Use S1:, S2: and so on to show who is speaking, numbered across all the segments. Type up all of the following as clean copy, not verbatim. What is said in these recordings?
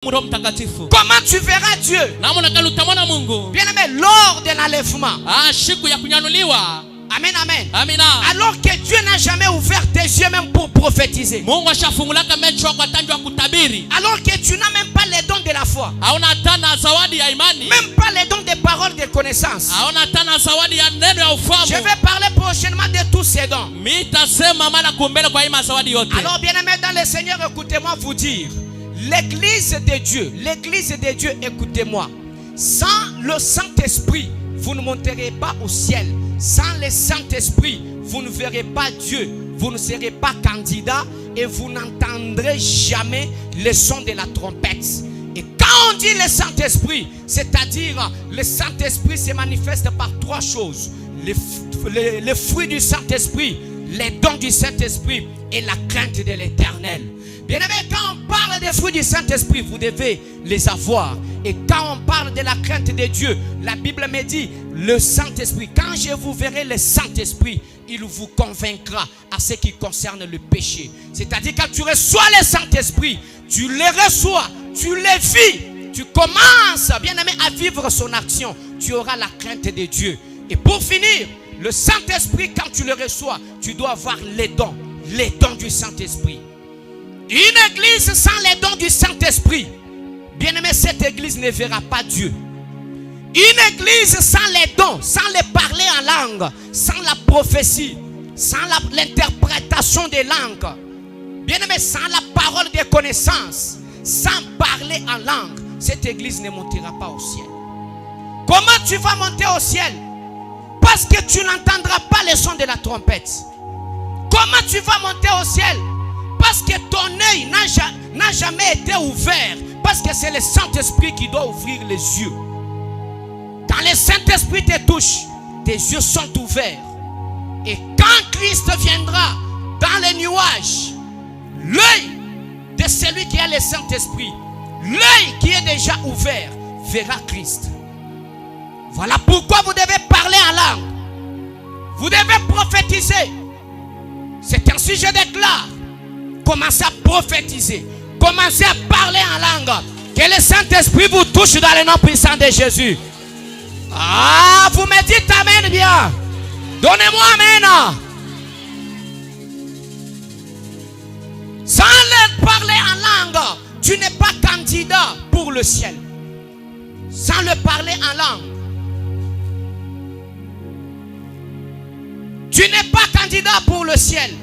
S1: Comment tu verras Dieu? Bien-aimé, lors de l'enlèvement. Amen, amen. Amina. Alors que Dieu n'a jamais ouvert tes yeux même pour prophétiser. Alors que tu n'as même pas les dons de la foi. Même pas les dons des paroles de connaissance. Je vais parler prochainement de tous ces dons. Alors bien-aimé dans le Seigneur, écoutez-moi vous dire. L'église de Dieu, écoutez-moi. Sans le Saint-Esprit, vous ne monterez pas au ciel. Sans le Saint-Esprit, vous ne verrez pas Dieu. Vous ne serez pas candidat et vous n'entendrez jamais le son de la trompette. Et quand on dit le Saint-Esprit, c'est-à-dire le Saint-Esprit se manifeste par trois choses. Les fruits du Saint-Esprit, les dons du Saint-Esprit et la crainte de l'Éternel. Bien-aimé, quand on parle des fruits du Saint-Esprit, vous devez les avoir. Et quand on parle de la crainte de Dieu, la Bible me dit, le Saint-Esprit, quand je vous verrai le Saint-Esprit, il vous convaincra à ce qui concerne le péché. C'est-à-dire quand tu reçois le Saint-Esprit, tu le reçois, tu le vis, tu commences, bien-aimé, à vivre son action. Tu auras la crainte de Dieu. Et pour finir, le Saint-Esprit, quand tu le reçois, tu dois avoir les dons du Saint-Esprit. Une église sans les dons du Saint-Esprit, bien-aimé, cette église ne verra pas Dieu. Une église sans les dons, sans les parler en langue, sans la prophétie, sans l'interprétation des langues, bien-aimé, sans la parole de connaissance, sans parler en langue, cette église ne montera pas au ciel. Comment tu vas monter au ciel? Parce que tu n'entendras pas le son de la trompette. Comment tu vas monter au ciel? Parce que ton œil n'a jamais été ouvert. Parce que c'est le Saint-Esprit qui doit ouvrir les yeux. Quand le Saint-Esprit te touche, tes yeux sont ouverts. Et quand Christ viendra dans les nuages, l'œil de celui qui a le Saint-Esprit, l'œil qui est déjà ouvert, verra Christ. Voilà pourquoi vous devez parler en langue. Vous devez prophétiser. C'est ainsi je déclare. Commencez à prophétiser. Commencez à parler en langue. Que le Saint-Esprit vous touche dans le nom puissant de Jésus. Ah, vous me dites amen bien. Donnez-moi amen. Sans le parler en langue, tu n'es pas candidat pour le ciel. Sans le parler en langue, tu n'es pas candidat pour le ciel.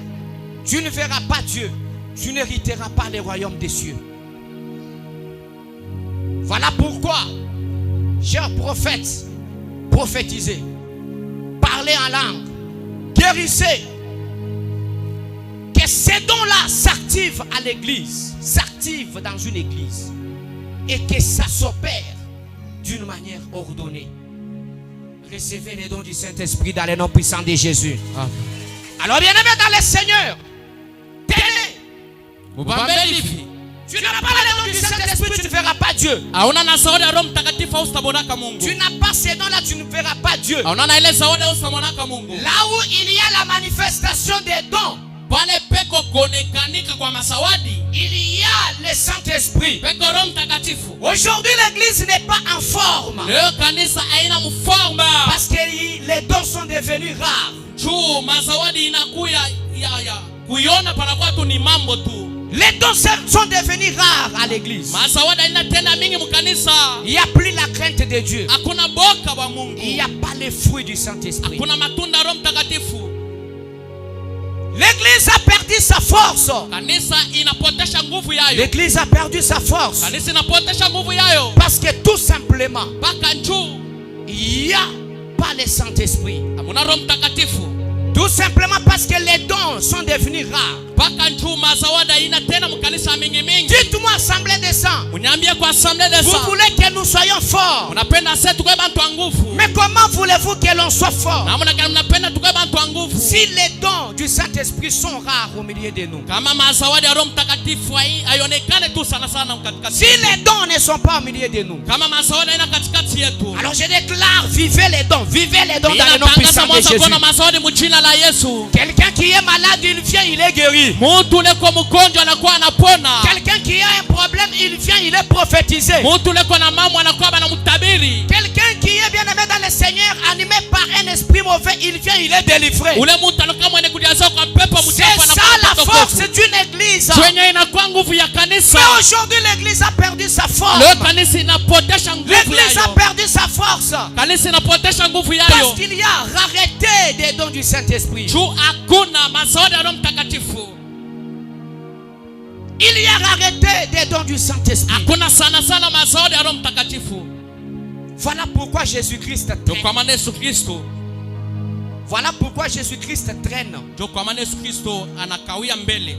S1: Tu ne verras pas Dieu. Tu n'hériteras pas les royaumes des cieux. Voilà pourquoi, chers prophètes, prophétisez, parlez en langue, guérissez. Que ces dons-là s'activent à l'église, s'activent dans une église. Et que ça s'opère d'une manière ordonnée. Recevez les dons du Saint-Esprit dans le nom puissant de Jésus. Amen. Alors bien-aimé dans le Seigneur, tu n'as pas les dons du Saint-Esprit, tu ne verras pas Dieu. Tu n'as pas ces dons-là, tu ne verras pas Dieu. Là où il y a la manifestation des dons, il y a le Saint-Esprit. Aujourd'hui l'église n'est pas en forme. Parce que les dons sont devenus rares. Les dons sont devenus rares à l'église. Il n'y a plus la crainte de Dieu. Il n'y a pas les fruits du Saint-Esprit. L'église a perdu sa force. L'église a perdu sa force. Parce que tout simplement, il n'y a pas le Saint-Esprit. Tout simplement parce que les dons sont devenus rares. Dites-moi, assemblée des saints, vous voulez que nous soyons forts. Mais comment voulez-vous que l'on soit fort?
S2: kwa nguvu.
S1: Si les dons du Saint-Esprit sont rares au milieu de nous,
S2: Kama mazawadi ya Roho Mtakatifu haionekane tu sana sana katikati.
S1: si les dons ne sont pas au milieu de nous,
S2: Kama mazawadi haina katikati yetu.
S1: alors je déclare, vivez les dons dans le nom puissant de Jésus.
S2: Mazawadi mjina la Yesu.
S1: Quelqu'un qui est malade, il vient, il est guéri.
S2: Mtu leko mgonjwa anakuwa anapona.
S1: Quelqu'un qui a un problème, il vient, il est prophétisé.
S2: Mtu leko na mambo anakuwa anamtabiri.
S1: Quelqu'un qui est bien aimé dans le Seigneur, animé par un esprit mauvais, il vient, il est délivré.
S2: Ule mtu anakuwa mwenye kujaza kwa pepo mchafu
S1: C'est ça la force d'une église.
S2: Kwenye inakuwa nguvu ya kanisa.
S1: Mais aujourd'hui l'église a perdu sa force.
S2: Leo kanisa inapotesha nguvu yayo.
S1: L'église a perdu sa force.
S2: Kanisa inapotesha nguvu yayo.
S1: Parce qu'il y a rareté des dons du Saint-Esprit.
S2: Juu hakuna mazawadi ya Roho Mtakatifu.
S1: Il y a rareté des dons du Saint-Esprit.
S2: Hakuna sana sana mazawadi ya Roho Mtakatifu.
S1: Voilà pourquoi Jésus-Christ
S2: Ndio kwa
S1: traîne.
S2: maana Yesu Kristo.
S1: Voilà pourquoi Jésus-Christ traîne.
S2: Ndio kwa maana Yesu Kristo anakawia mbele.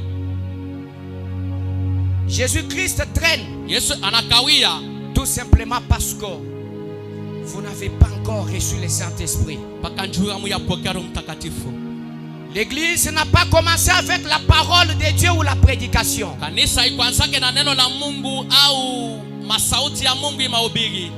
S1: Jésus-Christ traîne.
S2: Yesu anakawia
S1: Tout simplement parce que vous n'avez pas encore reçu le Saint-Esprit.
S2: mpaka njoo amuyapokea Roho Mtakatifu.
S1: L'église n'a pas commencé avec la parole de Dieu ou la prédication.
S2: Kanisa haikuanzake na neno la Mungu au masauti ya Mungu imahubiri.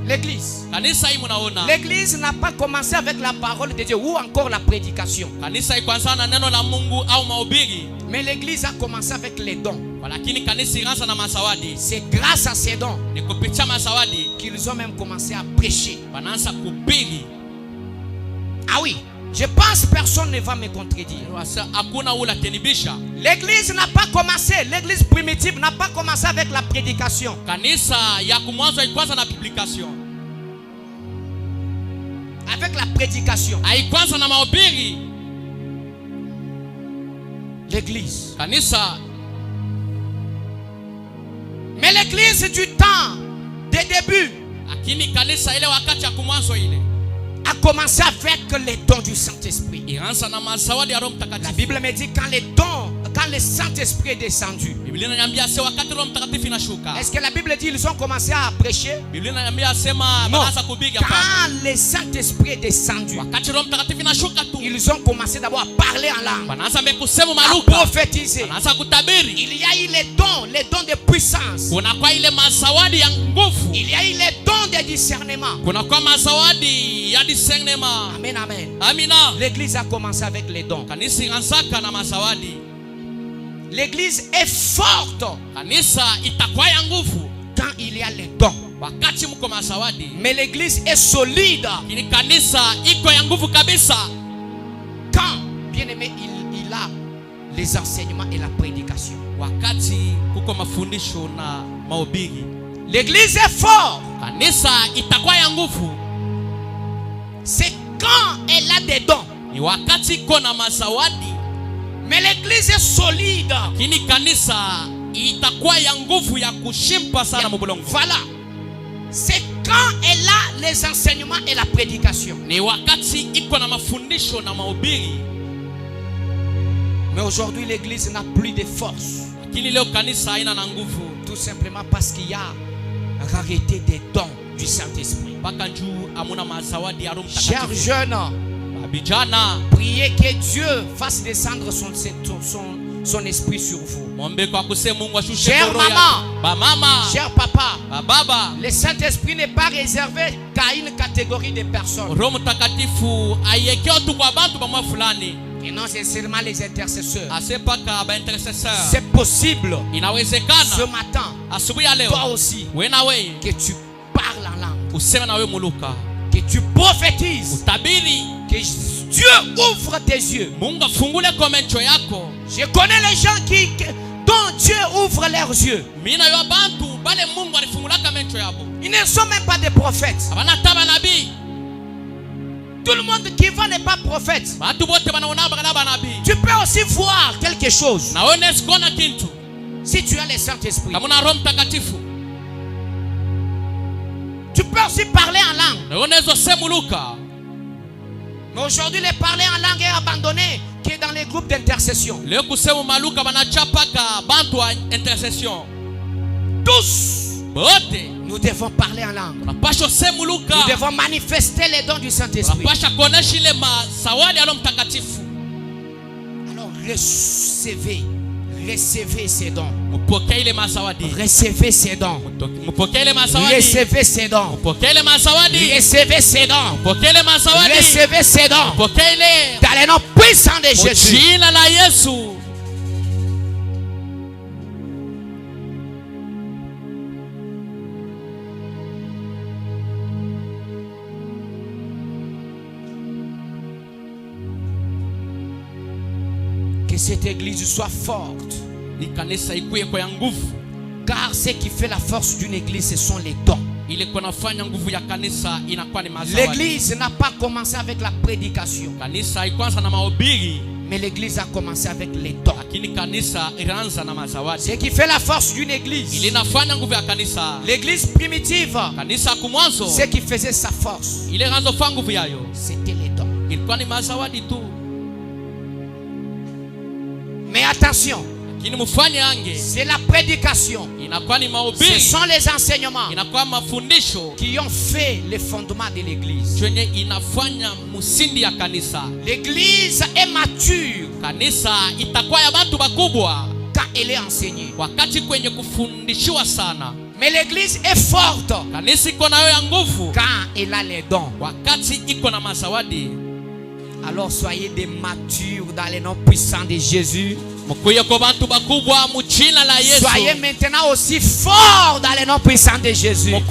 S1: L'église.
S2: Kanisa hii mnaona.
S1: L'église n'a pas commencé avec la parole de Dieu ou encore la prédication.
S2: Kanisa haikuanza na neno la Mungu au mahubiri.
S1: Mais l'église a commencé avec les dons.
S2: Lakini kanisa ilianza na mazawadi.
S1: C'est grâce à ces dons
S2: Ni kupitia mazawadi
S1: qu'ils ont même commencé à prêcher.
S2: wanaanza kuhubiri.
S1: Ah oui, je pense que personne ne va me contredire.
S2: Hakuna ula kenibisha.
S1: L'église n'a pas commencé, l'église primitive n'a pas commencé avec la prédication.
S2: Kanisa ya kumwanzo haikuanza na publication.
S1: Avec la prédication.
S2: Haikuanza na mahubiri.
S1: L'église.
S2: Kanisa.
S1: Mais l'église du temps des débuts
S2: Lakini kanisa ile wakati ya kumwanzo ile
S1: a commencé avec les dons du Saint-Esprit.
S2: ilianza na mazawadi ya Roho Mtakatifu.
S1: La Bible me dit quand le Saint-Esprit est descendu.
S2: Biblia inaniambia sema wakati Roho Mtakatifu inashuka.
S1: Est-ce que la Bible dit ils ont commencé à prêcher?
S2: Biblia inaniambia sema
S1: Non.
S2: wanaanza kupiga hapa.
S1: Quand le Saint-Esprit est descendu,
S2: Wakati Roho Mtakatifu inashuka tu.
S1: ils ont commencé d'abord à parler en langue,
S2: Wanaanza kusema
S1: à
S2: maluka.
S1: prophétiser.
S2: Wanaanza kutabiri.
S1: Il y a eu les dons de puissance.
S2: Kuna kwa ile mazawadi ya nguvu.
S1: Il y a eu les dons de discernement.
S2: Kuna kwa mazawadi ya discernement.
S1: Amen, amen.
S2: Amina.
S1: L'église a commencé avec les dons.
S2: Kanisa inaanzaka na mazawadi.
S1: L'église est forte
S2: Kanisa itakuwa ya nguvu
S1: quand il y a les dons.
S2: wakati mko mazawadi.
S1: Mais l'église est solide
S2: Kini kanisa iko ya nguvu kabisa
S1: quand, bien aimé, il a les enseignements et la prédication.
S2: wakati kuko mafundisho na mahubiri.
S1: L'église est forte.
S2: Kanisa itakuwa ya nguvu
S1: C'est quand elle a des dons.
S2: ni wakati iko na mazawadi.
S1: Mais l'église est solide.
S2: Kini kanisa itakuwa ya nguvu ya kushimpa sana mubulongo.
S1: Voilà. C'est quand elle a les enseignements et la prédication.
S2: Ni wakati iko na mafundisho na mahubiri.
S1: Mais aujourd'hui l'église n'a plus de force.
S2: Lakini leo kanisa haina na nguvu.
S1: Tout simplement parce qu'il y a rareté des dons du Saint-Esprit.
S2: Mpaka juu amuna mazawadi ya Roho
S1: Chers
S2: Mtakatifu.
S1: jeunes,
S2: Vijana,
S1: priez que Dieu fasse descendre son esprit sur vous.
S2: mwombe kwa kusema Mungu ashushe
S1: Cher
S2: roho yake.
S1: maman,
S2: Ba mama,
S1: cher papa,
S2: ba baba,
S1: le Saint-Esprit n'est pas réservé qu'à une catégorie de personnes.
S2: Roho Mtakatifu aiekeo tu kwa bantu bamwa fulani.
S1: Et non, c'est seulement les intercesseurs.
S2: Asepaka ba intercesseur.
S1: C'est possible ce
S2: Inawezekana
S1: matin,
S2: asubuhi ya leo
S1: toi aussi,
S2: wewe na wewe
S1: que tu parles en langue,
S2: useme na wewe muluka.
S1: que tu prophétises,
S2: Utabiri,
S1: que Dieu ouvre tes yeux.
S2: Mungu afungule kwa macho yako.
S1: Je connais les gens dont Dieu ouvre leurs yeux.
S2: Mina yo bantu bale Mungu alifungulaka macho yabo.
S1: Ils ne sont même pas des prophètes.
S2: Abana taba nabii.
S1: Tout le monde qui va n'est pas prophète.
S2: Batu bote banaona bana nabii.
S1: Tu peux aussi voir quelque chose
S2: Na wewe unasikona kintu.
S1: si tu as le Saint-Esprit.
S2: Kama una Roho Mtakatifu.
S1: Tu peux aussi parler en langue.
S2: Na wewe unaweza sema luka.
S1: Mais aujourd'hui, le parler en langue est abandonné qui est dans les groupes d'intercession.
S2: Leo kusema maluka banachapaka bantu wa intercession.
S1: Tous,
S2: Bote
S1: nous Nous devons parler en langue.
S2: Tunapaswa sema lugha.
S1: Nous devons manifester les dons du Saint-Esprit.
S2: Tunapaswa kuonesha ile masawadi ya Roho Mtakatifu.
S1: Alors recevez ces dons.
S2: Mpokee ile masawadi.
S1: Recevez ces dons.
S2: Mpokee ile masawadi.
S1: Recevez ces dons.
S2: Mpokee ile masawadi.
S1: Recevez ces dons.
S2: Mpokee ile masawadi.
S1: Recevez ces dons.
S2: Mpokee ile
S1: dans le nom puissant de Jésus.
S2: Jina la Yesu.
S1: Que cette église soit forte. Car ce qui fait la force d'une église, ce sont les dons. L'église n'a pas commencé avec la prédication, mais l'église a commencé avec les dons. Ce qui fait la force d'une église, l'église primitive, ce qui faisait sa force, c'était les dons. Mais attention, c'est la prédication, ce sont les enseignements qui ont fait le fondement de l'église. L'église est mature quand elle est enseignée, mais l'église est forte quand elle a les dons. Alors soyez des matures dans le nom puissant de Jésus. Soyez maintenant aussi forts dans le nom puissant de Jésus. Car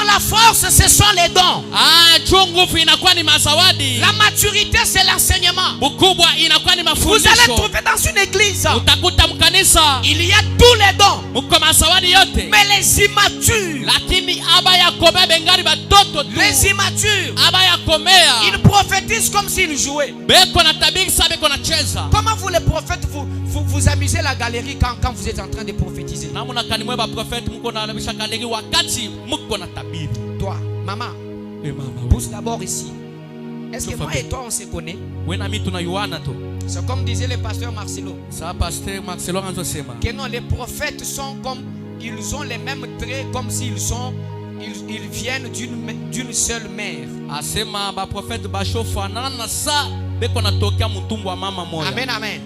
S1: la force, ce sont les dons. La maturité, c'est l'enseignement. Vous allez trouver dans une église, il y a tous les dons, mais les immatures, ils prophétisent comme s'ils jouaient. Comment vous les prophètes vous amusez la galerie quand vous êtes en train de prophétiser? Toi, maman, pousse d'abord ici. Est-ce que moi et toi on se connaît? C'est comme disait le pasteur Marcelo. Que non, les prophètes sont comme, ils ont les mêmes traits comme s'ils viennent d'une seule mère. Amen, amen.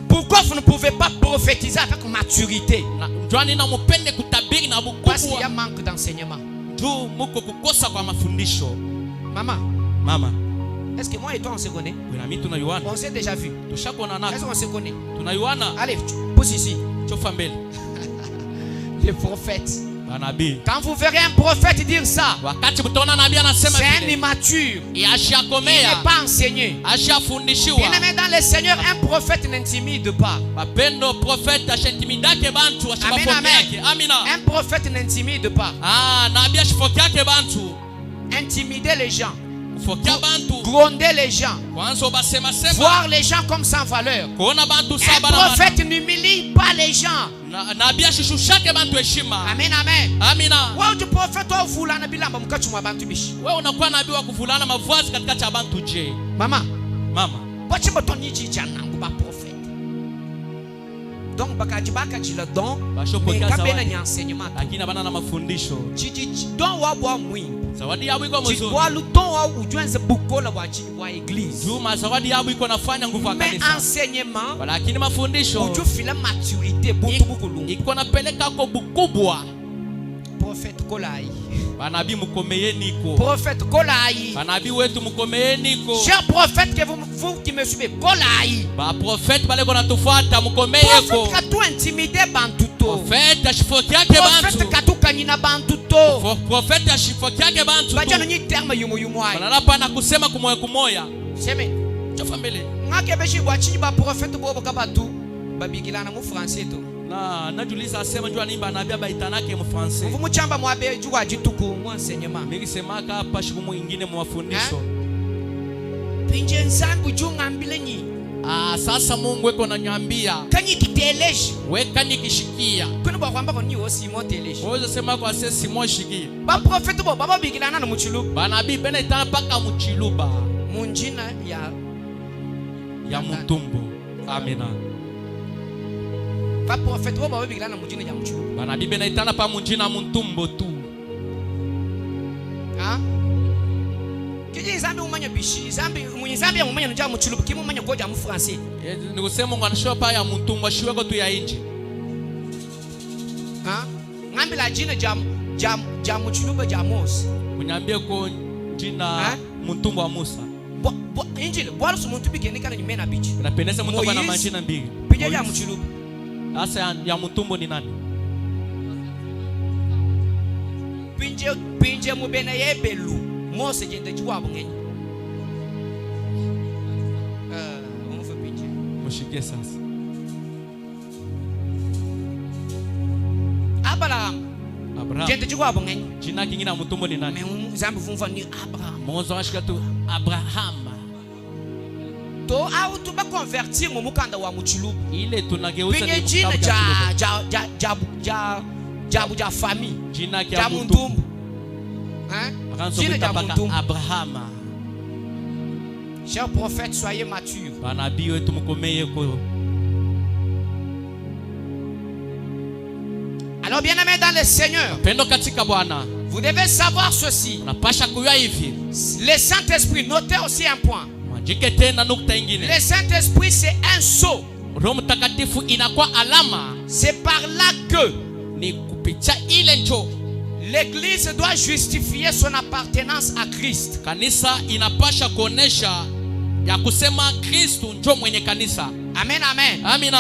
S1: Pourquoi vous ne pouvez pas prophétiser avec maturité? Parce qu'il y a manque d'enseignement. Maman, est-ce que moi et toi on se connaît? On s'est déjà vu. Est-ce qu'on se connaît? Allez, pousse ici. Les prophètes. Quand vous verrez un prophète dire ça, c'est un immature. Il n'est pas enseigné. Bien-aimé dans le Seigneur, un prophète n'intimide pas. Amen, amen. Un prophète n'intimide pas. Intimider les gens, gronder les gens, voir les gens comme sans valeur. Un prophète n'humilie pas les gens. Amen, amen. Wewe prophète wa vulana bilamba mukati mwa bantu bishi. Wewe unakuwa nabii wa kuvulana mavazi katikati ya bantu je. Mama. Wacha motoni jijana nguba prophète. Donc bakajibaka jila don, mais kabena nya enseignement. Lakini bana na mafundisho. Don wabwa mwimbo. Zawadi yabo iko mzuri. Kwa luton wa ujuanze bukola wa église. Juma zawadi yabo iko nafanya nguvu kanisa. Mais enseignement, lakini mafundisho ujufila maturité butu bukulungu. Iko napeleka ko bukubwa. Prophète Kolai. Banabi mukomeye niko. Prophète Kolai. Banabi wetu mukomeye niko. Cher prophète que vous qui me suivez, Kolai. Ba prophète bale kona tufuata mukomeye ko. Prophète katu intimider bantuto. Prophète ashifokia ke bantu. Prophète katu kanina bantuto. Prophète ashifokia ke bantu. Bacha nyi terme yumu ai. Bana pana kusema kumoya. Seme. Chofa mbele. Ngake beshi bwachi ba prophète bobo kabatu. Babigilana mu français to. Najuliza asema njua nimba nabia baitanake mu français. Mvumu chamba mwabe jua jituku mu enseignement. Milisemaka hapa shiku mwingine mu mafundisho. Pinje nsangu junga mbilenyi. Sasa Mungu eko nanyambia. Kanyi kiteleji. We kanyi kishikia. Kwani bwa kwamba koni osi mo teleji. Wewe sema kwa sisi mo shikia. Ba prophet bo baba bigilana na muchiluba. Banabi bena itana paka muchiluba. Munjina ya mutumbo. Amina. Va prophète wa bawe bigana mujina ya mchulu.
S2: Bana bibe naitana pa munjina muntumbo tu.
S1: Ah? Kiji zambi umanya bishi, zambi ya umanya nja mchulu, kimu umanya koja mu français.
S2: Nikusema nganisho pa ya muntumbo shiweko tu ya inji.
S1: Ah? Ngambi la jina jam mchulu ja Mose.
S2: Unyambie ko jina muntumbo wa Musa.
S1: Injili bwalo su muntu bigeni kana nyimena bichi.
S2: Unapendeza mtu kwa na majina mbili.
S1: Pija ya mchulu.
S2: Asa ya mutumbo ni nani?
S1: Pinje mubena yebelu Mose jende chwa bungenyi. Umfe pinje.
S2: Mushike sasa.
S1: Abraham. Jende chwa bungenyi.
S2: Jina kingine mutumbo ni nani?
S1: Zambi funfa ni Abraham.
S2: Mozo ashika tu Abraham.
S1: To au tu ba convertir mu mukanda wa mchulu.
S2: Ile tunageuza
S1: ni jina ja famille.
S2: Jina
S1: ja muntumbu.
S2: Jina ja muntumbu. Abraham.
S1: Cher prophète, soyez mature.
S2: Banabii wetu mkomeye ko.
S1: Alors bien-aimés dans le Seigneur,
S2: pendo katika Bwana,
S1: vous devez savoir ceci.
S2: Unapasha kujua hivi.
S1: Le Saint-Esprit, notez aussi un point.
S2: Le
S1: Saint-Esprit c'est un sceau.
S2: Roho Mtakatifu inakuwa alama.
S1: C'est par là que
S2: ni kupitia ile njo
S1: l'église doit justifier son appartenance à Christ.
S2: Kanisa inapasha kuonesha ya kusema Kristo njo mwenye kanisa.
S1: Amen, amen.
S2: Amina.